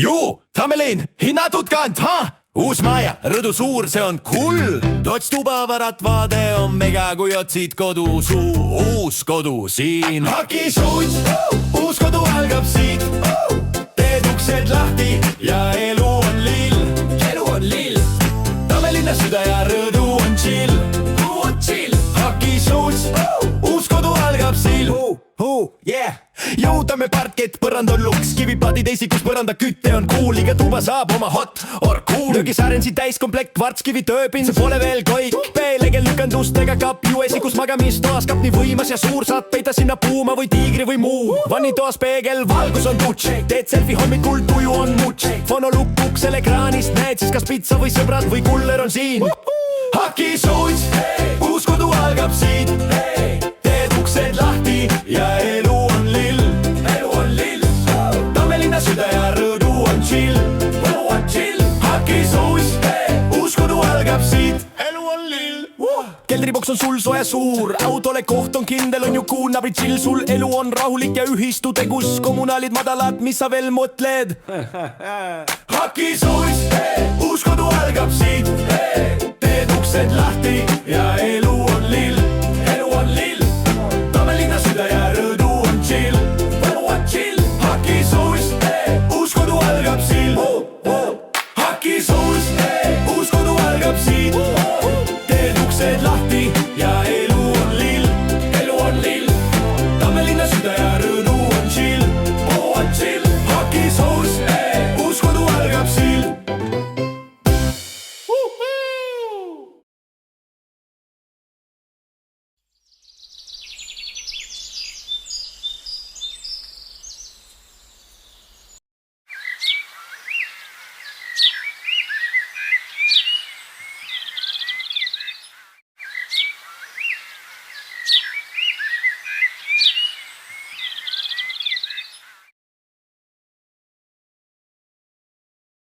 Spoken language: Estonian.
Ju, Tamelin, hinnatud kant, uus maja, rõdu suur, see on cool. Tots tubavarad, vaade on mega, kui otsid kodu suu. Uus kodu siin. Hakisuits, uus kodu algab siit. Teed uksed lahti ja elu on lill. Elu on lill. Tamelinna süda ja rõdu on chill. Hakisuits, uus kodu algab siil. Yeah. Jõudame parkett, põrand on luks, kivipadid eisikus, põranda kütte on cool. Iga tuba saab oma hot or cool. Löögisaaren siin täiskomplekt, kvartskivi tööpin, see pole veel kõik. Peelegel lükandustega kapp, ju esikus magamistoas kapp nii võimas ja suur. Saad peita sinna puuma või tiigri või muu. Vannitoas peegel, valgus on tutš. Teed selfie hommikul, tuju on mutš. Fonolupp uksel ekraanist, näed siis kas pitsa või sõbrad või kuller on siin. Hakisuits, uus kodu algab siit. Teed uksed lahti ja elu on lill. Elu on lill. Tamelinna süda ja rõdu on chill. Rõdu on chill. Hakisuits, uus kodu algab siit. Elu on lill. Keldriboks on sul soe suur, autole koht on kindel, on ju kuul, nabri chill sul. Elu on rahulik ja ühistu tegus, kommunaalid madalad, mis sa veel mõtled? Hakisuits, uus kodu algab siit. Teed uksed lahti ja elu on lill.